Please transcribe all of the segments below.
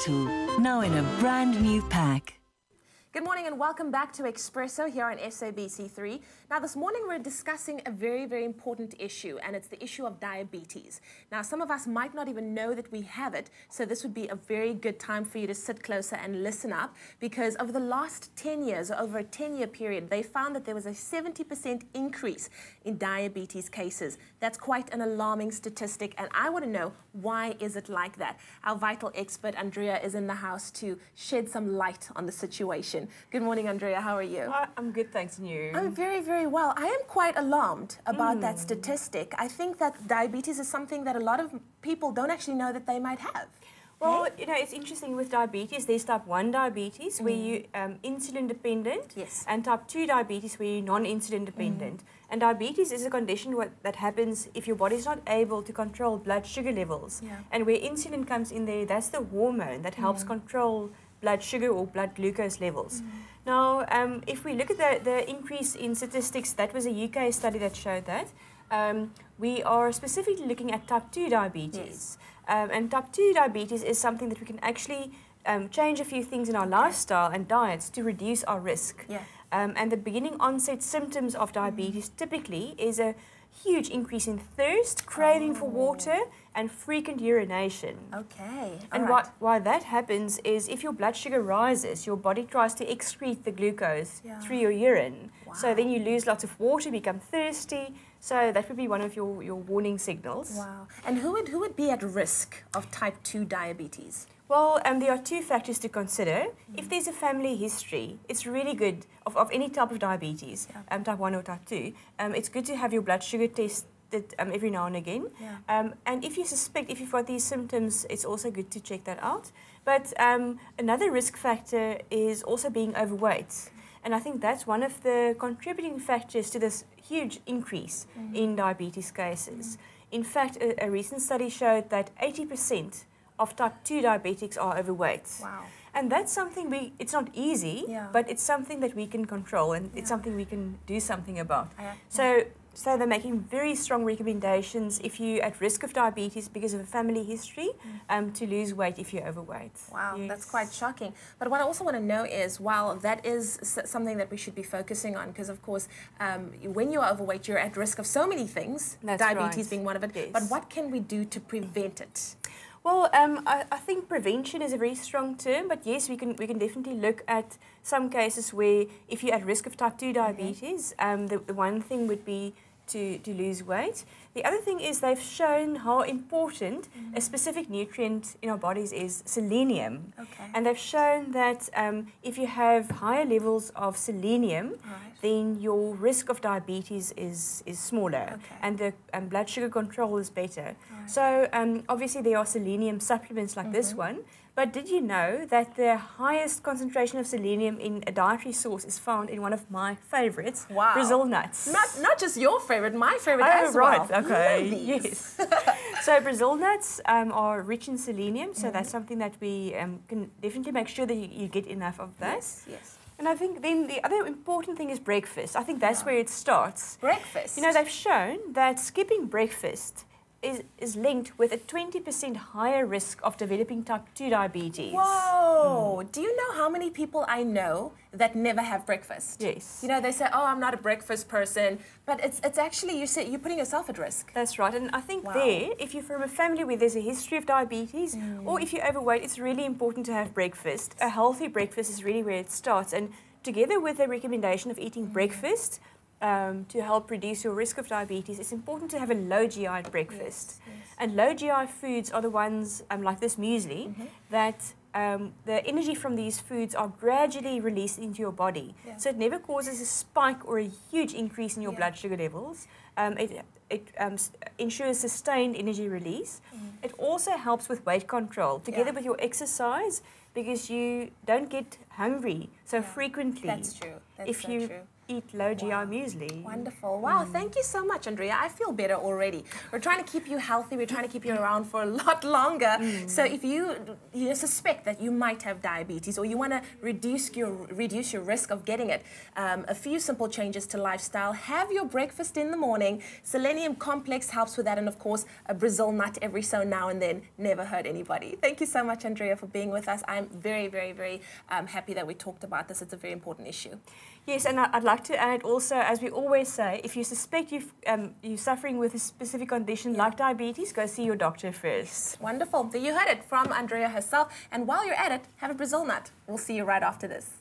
Vital, now in a brand new pack. Good morning and welcome back to Expresso here on SABC3. Now this morning we're discussing a very, very important issue, and it's the issue of diabetes. Now some of us might not even know that we have it, so this would be a very good time for you to sit closer and listen up, because over the last 10 years, or over a 10-year period, they found that there was a 70% increase in diabetes cases. That's quite an alarming statistic, and I want to know, why is it like that? Our vital expert Andrea is in the house to shed some light on the situation. Good morning, Andrea. How are you? I'm good, thanks, and you? I'm very, very well. I am quite alarmed about that statistic. I think that diabetes is something that a lot of people don't actually know that they might have. Well, you know, it's interesting with diabetes. There's type 1 diabetes where you're insulin dependent, yes, and type 2 diabetes where you're non-insulin dependent. And diabetes is a condition that happens if your body's not able to control blood sugar levels. And where insulin comes in there, that's the hormone that helps control blood sugar or blood glucose levels. Now, if we look at the increase in statistics, that was a UK study that showed that. We are specifically looking at type 2 diabetes. And type 2 diabetes is something that we can actually change a few things in our lifestyle and diets to reduce our risk. And the beginning onset symptoms of diabetes typically is a huge increase in thirst, craving for water, and frequent urination. And why that happens is if your blood sugar rises, your body tries to excrete the glucose through your urine. So then you lose lots of water, become thirsty. So that would be one of your warning signals. And who would be at risk of type 2 diabetes? Well, there are two factors to consider. If there's a family history, it's really good of any type of diabetes, type 1 or type 2. It's good to have your blood sugar tested every now and again. And if you suspect, if you've got these symptoms, it's also good to check that out. But another risk factor is also being overweight. And I think that's one of the contributing factors to this huge increase in diabetes cases. In fact, a recent study showed that 80% of type 2 diabetics are overweight. And that's something it's not easy, but it's something that we can control, and it's something we can do something about. So they're making very strong recommendations if you're at risk of diabetes because of a family history, to lose weight if you're overweight. That's quite shocking. But what I also want to know is, while that is something that we should be focusing on, because of course, when you're overweight, you're at risk of so many things, diabetes being one of it. But what can we do to prevent it? Well, I think prevention is a very strong term, but yes, we can definitely look at some cases where if you're at risk of type 2 diabetes, the one thing would be to lose weight. The other thing is they've shown how important a specific nutrient in our bodies is selenium. And they've shown that if you have higher levels of selenium, then your risk of diabetes is smaller, and the blood sugar control is better. So obviously there are selenium supplements like this one, but did you know that the highest concentration of selenium in a dietary source is found in one of my favorites, Brazil nuts? Not just your favorite, my favorite as well. Okay, yes. So Brazil nuts are rich in selenium, so that's something that we can definitely make sure that you get enough of that. And I think then the other important thing is breakfast. I think that's where it starts. Breakfast? You know, they've shown that skipping breakfast is linked with a 20% higher risk of developing type 2 diabetes. Whoa! Do you know how many people I know that never have breakfast? Yes. You know, they say, oh, I'm not a breakfast person, but it's actually, you're putting yourself at risk. That's right, and I think there, if you're from a family where there's a history of diabetes, or if you're overweight, it's really important to have breakfast. A healthy breakfast is really where it starts, and together with the recommendation of eating breakfast, to help reduce your risk of diabetes, it's important to have a low GI breakfast. And low GI foods are the ones, like this muesli, that the energy from these foods are gradually released into your body. So it never causes a spike or a huge increase in your blood sugar levels. It ensures sustained energy release. It also helps with weight control, together with your exercise, because you don't get hungry so frequently. That's true. That's if you eat low GI muesli. Wonderful. Wow, thank you so much, Andrea. I feel better already. We're trying to keep you healthy. We're trying to keep you around for a lot longer. So if you suspect that you might have diabetes or you want to reduce your risk of getting it, a few simple changes to lifestyle. Have your breakfast in the morning. Selenium complex helps with that, and of course, a Brazil nut every so now and then. Never hurt anybody. Thank you so much, Andrea, for being with us. I'm very, very, very happy that we talked about this. It's a very important issue. Yes, and I'd like to add also, as we always say, if you suspect you're suffering with a specific condition like diabetes, go see your doctor first. Wonderful. So you heard it from Andrea herself. And while you're at it, have a Brazil nut. We'll see you right after this.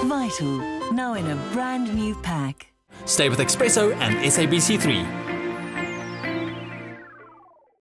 Vital, now in a brand new pack. Stay with Expresso and SABC3.